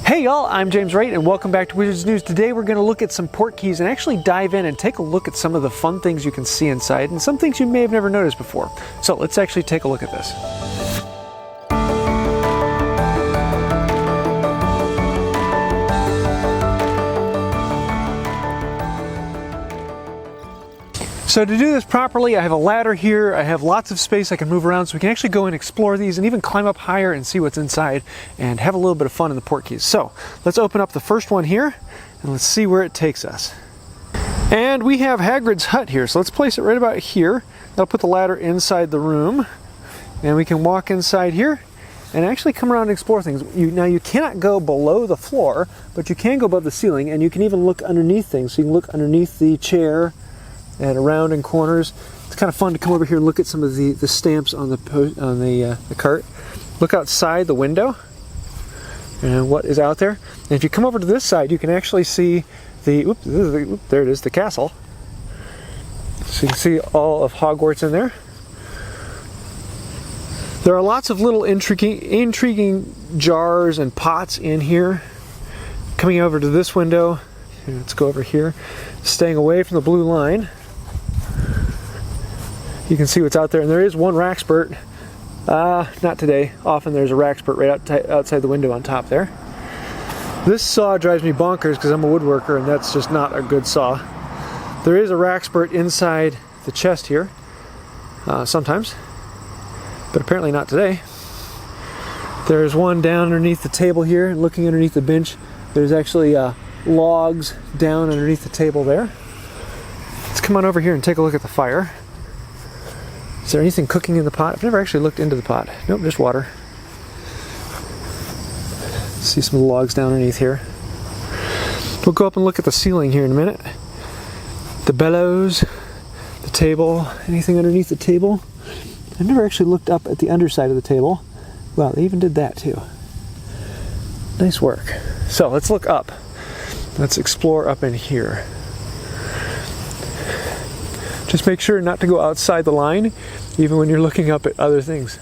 Hey y'all, I'm JamesWright and welcome back to Wizards News. Today we're going to look at some Portkeys and actually dive in and take a look at some of the fun things you can see inside and some things you may have never noticed before. So let's actually take a look at this. So to do this properly, I have a ladder here, I have lots of space I can move around so we can actually go and explore these and even climb up higher and see what's inside and have a little bit of fun in the Portkeys. So let's open up the first one here and let's see where it takes us. And we have Hagrid's Hut here, so let's place it right about here. That'll put the ladder inside the room and we can walk inside here and actually come around and explore things. Now you cannot go below the floor, but you can go above the ceiling and you can even look underneath things. So you can look underneath the chair and around in corners. It's kind of fun to come over here and look at some of the stamps on the cart. Look outside the window and what is out there. And if you come over to this side, you can actually see the, there it is, the castle. So you can see all of Hogwarts in there. There are lots of little intriguing jars and pots in here. Coming over to this window, let's go over here, staying away from the blue line. You can see what's out there, and there is one Rackspurt. Not today. Often there's a Rackspurt right outside the window on top there. This saw drives me bonkers because I'm a woodworker, and that's just not a good saw. There is a Rackspurt inside the chest here, sometimes, but apparently not today. There's one down underneath the table here, looking underneath the bench. There's actually logs down underneath the table there. Let's come on over here and take a look at the fire. Is there anything cooking in the pot? I've never actually looked into the pot. Nope, just water. See some of the logs down underneath here. We'll go up and look at the ceiling here in a minute. The bellows, the table, anything underneath the table. I've never actually looked up at the underside of the table. Wow, they even did that too. Nice work. So let's look up. Let's explore up in here. Just make sure not to go outside the line, even when you're looking up at other things.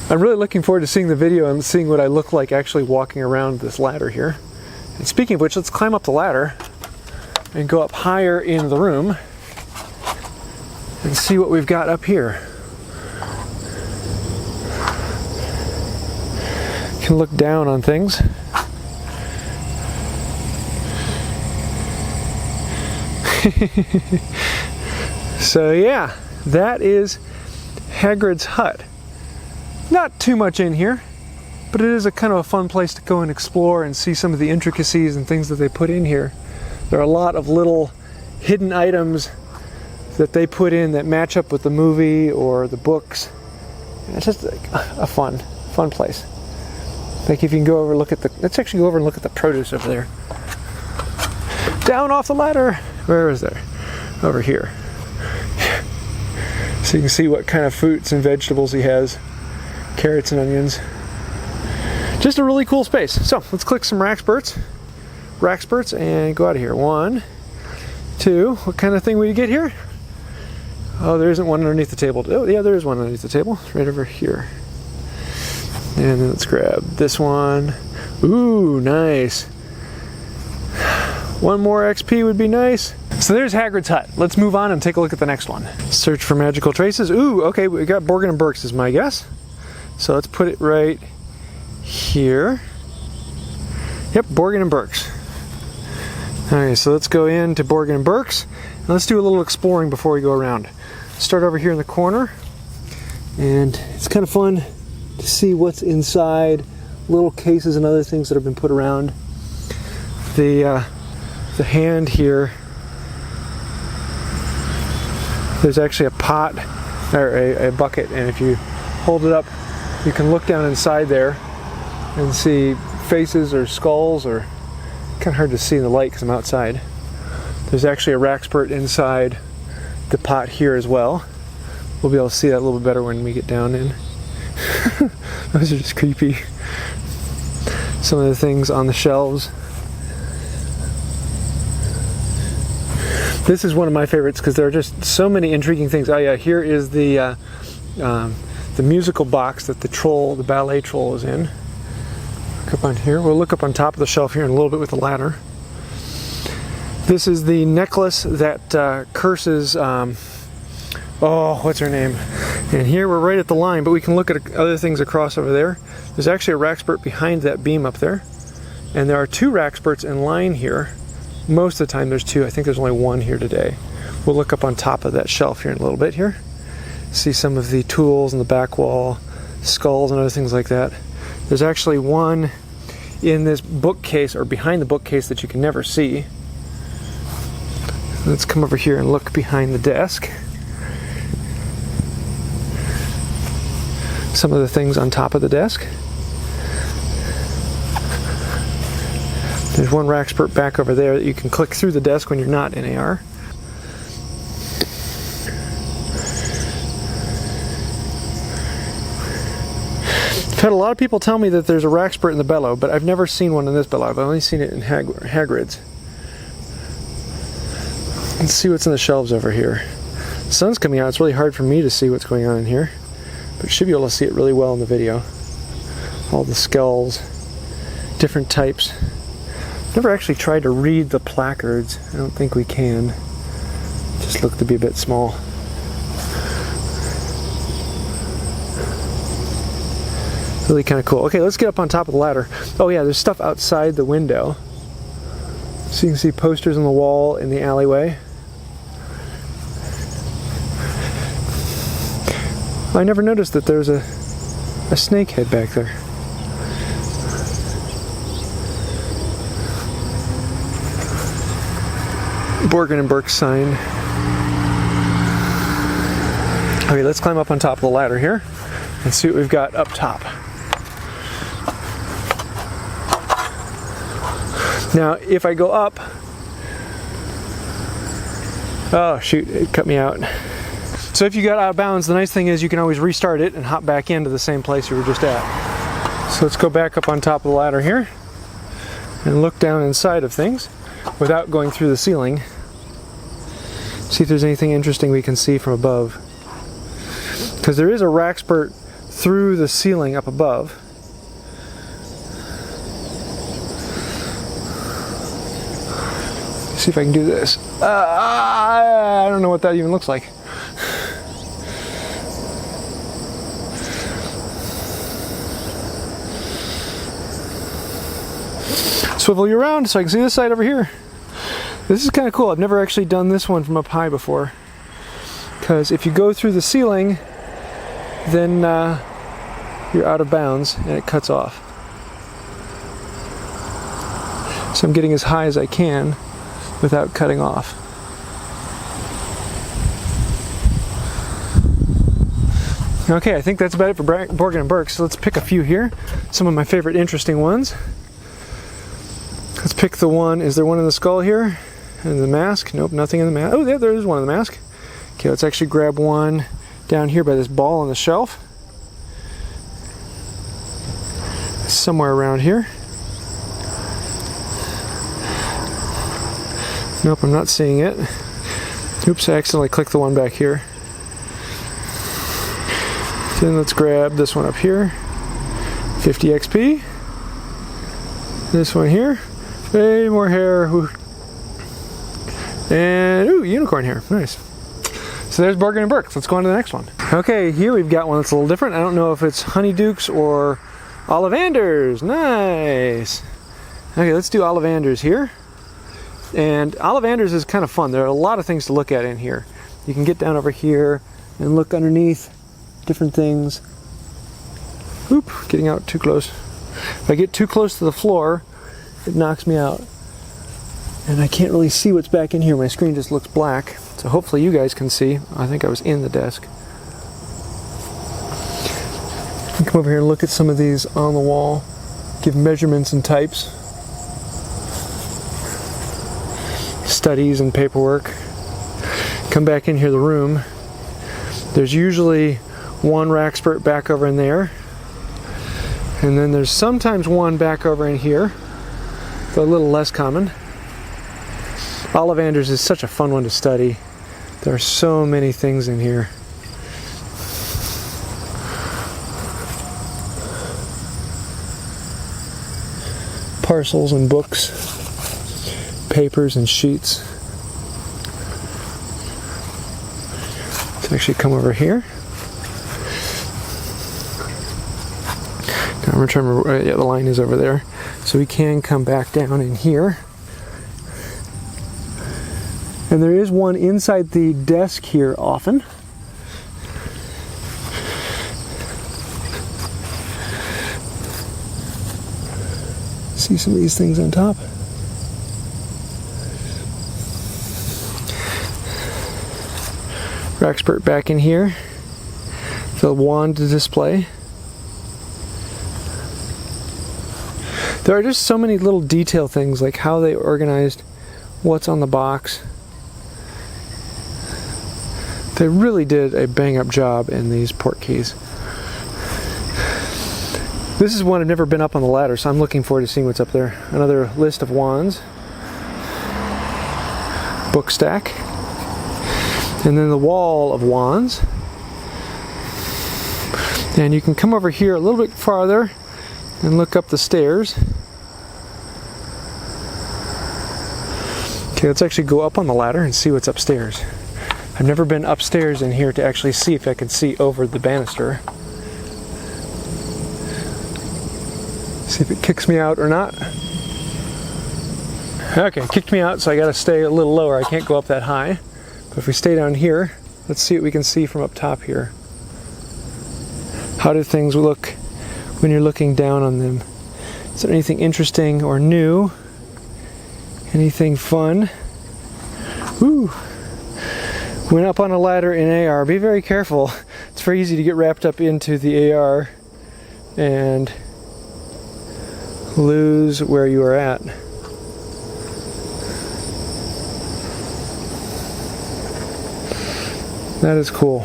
I'm really looking forward to seeing the video and seeing what I look like actually walking around this ladder here. And speaking of which, let's climb up the ladder and go up higher in the room and see what we've got up here. You can look down on things. So yeah, that is Hagrid's Hut. Not too much in here, but it is a kind of a fun place to go and explore and see some of the intricacies and things that they put in here. There are a lot of little hidden items that they put in that match up with the movie or the books. It's just a fun place. Like if you can go over and look at let's actually go over and look at the produce over there. Down off the ladder. Where is there? Over here. So you can see what kind of fruits and vegetables he has. Carrots and onions. Just a really cool space. So let's click some Rackspurts and go out of here. 1, 2. What kind of thing will you get here? Oh, there isn't one underneath the table. Oh yeah, there is one underneath the table. Right over here. And then let's grab this one. Ooh, nice. One more XP would be nice. So there's Hagrid's Hut. Let's move on and take a look at the next one. Search for magical traces. Ooh, okay, we got Borgin Burkes is my guess. So let's put it right here. Yep, Borgin Burkes. Alright, so let's go into Borgin Burkes and let's do a little exploring before we go around. Start over here in the corner, and it's kind of fun to see what's inside, little cases and other things that have been put around. The hand here, there's actually a pot or a bucket, and if you hold it up you can look down inside there and see faces or skulls, or kind of hard to see in the light because I'm outside. There's actually a Rackspurt inside the pot here as well. We'll be able to see that a little bit better when we get down in. Those are just creepy. Some of the things on the shelves. This is one of my favorites because there are just so many intriguing things. Oh yeah, here is the musical box that the ballet troll is in. Look up on here. We'll look up on top of the shelf here in a little bit with the ladder. This is the necklace that curses, oh, what's her name? And here we're right at the line, but we can look at other things across over there. There's actually a Raxpert behind that beam up there. And there are 2 Raxperts in line here. Most of the time there's 2. I think there's only 1 here today. We'll look up on top of that shelf here in a little bit here. See some of the tools in the back wall, skulls and other things like that. There's actually one in this bookcase, or behind the bookcase, that you can never see. Let's come over here and look behind the desk. Some of the things on top of the desk. There's one Raxpert back over there that you can click through the desk when you're not in AR. I've had a lot of people tell me that there's a Raxpert in the bellow, but I've never seen one in this bellow. I've only seen it in Hagrid's. Let's see what's in the shelves over here. The sun's coming out. It's really hard for me to see what's going on in here, but you should be able to see it really well in the video. All the skulls, different types. Never actually tried to read the placards. I don't think we can. Just look to be a bit small. Really kind of cool. Okay, let's get up on top of the ladder. Oh yeah, there's stuff outside the window. So you can see posters on the wall in the alleyway. I never noticed that there's a snake head back there. Borgin Burkes sign. Okay, let's climb up on top of the ladder here and see what we've got up top. Now, if I go up, oh shoot, it cut me out. So if you got out of bounds, the nice thing is you can always restart it and hop back into the same place you were just at. So let's go back up on top of the ladder here and look down inside of things without going through the ceiling. See if there's anything interesting we can see from above. Because there is a Raxpert through the ceiling up above. See if I can do this. I don't know what that even looks like. Swivel you around so I can see this side over here. This is kind of cool. I've never actually done this one from up high before. Because if you go through the ceiling, then you're out of bounds and it cuts off. So I'm getting as high as I can without cutting off. Okay, I think that's about it for Borgin Burkes. So let's pick a few here. Some of my favorite interesting ones. Let's pick the one. Is there one in the skull here? And the mask? Nope, nothing in the mask. Oh, there is one in the mask. Okay, let's actually grab one down here by this ball on the shelf. Somewhere around here. Nope, I'm not seeing it. Oops, I accidentally clicked the one back here. Then let's grab this one up here. 50 XP. This one here. Way more hair. Ooh. And, ooh, unicorn hair. Nice. So there's Borgin Burkes. Let's go on to the next one. Okay, here we've got one that's a little different. I don't know if it's Honeydukes or Ollivanders. Nice. Okay, let's do Ollivanders here. And Ollivanders is kind of fun. There are a lot of things to look at in here. You can get down over here and look underneath different things. Oop, getting out too close. If I get too close to the floor, it knocks me out. And I can't really see what's back in here. My screen just looks black. So hopefully you guys can see. I think I was in the desk. Come over here and look at some of these on the wall. Give measurements and types. Studies and paperwork. Come back in here, the room. There's usually one Raxpert back over in there. And then there's sometimes one back over in here. But a little less common. Ollivanders is such a fun one to study. There are so many things in here. parcels and books, papers and sheets. Let's actually come over here. Now I'm trying to remember, yeah, the line is over there. So we can come back down in here. And there is one inside the desk here often. See some of these things on top. Raxpert back in here. The wand to display. There are just so many little detail things, like how they organized what's on the box. They really did a bang-up job in these Portkeys. This is one I've never been up on the ladder, so I'm looking forward to seeing what's up there. Another list of wands. Book stack. And then the wall of wands. And you can come over here a little bit farther and look up the stairs. Okay, let's actually go up on the ladder and see what's upstairs. I've never been upstairs in here to actually see if I can see over the banister. See if it kicks me out or not. Okay, it kicked me out, so I gotta stay a little lower. I can't go up that high. But if we stay down here, let's see what we can see from up top here. How do things look when you're looking down on them? Is there anything interesting or new? Anything fun? Woo! Went up on a ladder in AR. Be very careful. It's very easy to get wrapped up into the AR and lose where you are at. That is cool.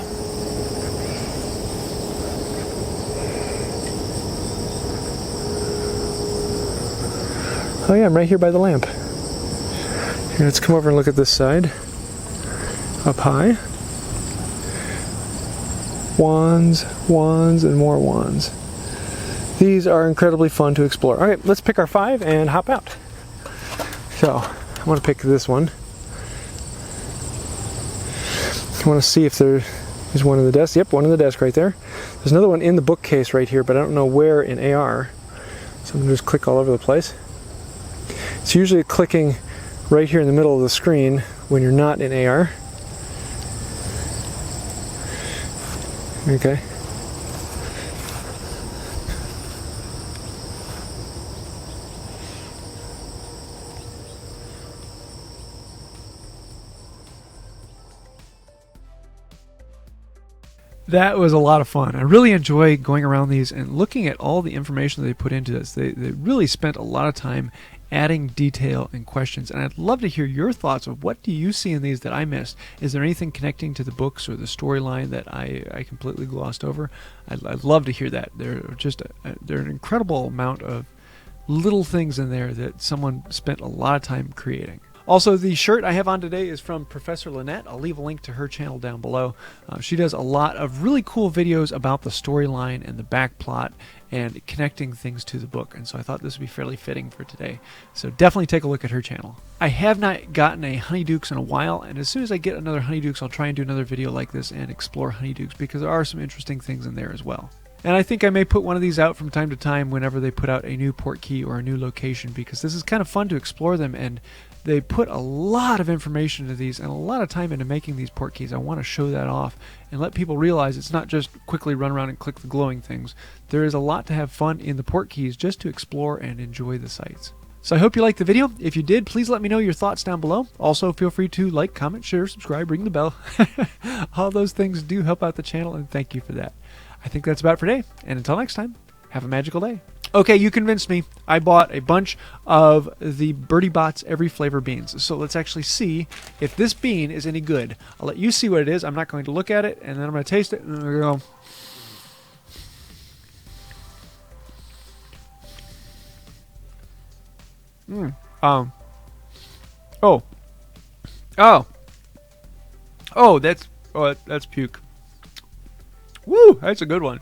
Oh yeah, I'm right here by the lamp. Here, let's come over and look at this side. Up high. Wands, wands, and more wands. These are incredibly fun to explore. All right, let's pick our 5 and hop out. So, I want to pick this one. I want to see if there is one in the desk. Yep, one in the desk right there. There's another one in the bookcase right here, but I don't know where in AR. So I'm going to just click all over the place. It's usually clicking right here in the middle of the screen when you're not in AR. Okay. That was a lot of fun. I really enjoy going around these and looking at all the information that they put into this. They really spent a lot of time adding detail and questions, and I'd love to hear your thoughts of what do you see in these that I missed. Is there anything connecting to the books or the storyline that I completely glossed over? I'd love to hear that. They're just they're an incredible amount of little things in there that someone spent a lot of time creating. Also, the shirt I have on today is from Professor Lynette. I'll leave a link to her channel down below. She does a lot of really cool videos about the storyline and the back plot and connecting things to the book, and so I thought this would be fairly fitting for today. So definitely take a look at her channel. I have not gotten a Honeydukes in a while, and as soon as I get another Honeydukes, I'll try and do another video like this and explore Honeydukes, because there are some interesting things in there as well. And I think I may put one of these out from time to time whenever they put out a new Portkey or a new location, because this is kind of fun to explore them, and they put a lot of information into these and a lot of time into making these Portkeys. I want to show that off and let people realize it's not just quickly run around and click the glowing things. There is a lot to have fun in the Portkeys just to explore and enjoy the sites. So I hope you liked the video. If you did, please let me know your thoughts down below. Also, feel free to like, comment, share, subscribe, ring the bell. All those things do help out the channel, and thank you for that. I think that's about for today, and until next time, have a magical day. Okay, you convinced me. I bought a bunch of the Birdie Bots every flavor beans. So let's actually see if this bean is any good. I'll let you see what it is. I'm not going to look at it, and then I'm going to taste it, and I'm going to go, that's puke. Woo, that's a good one.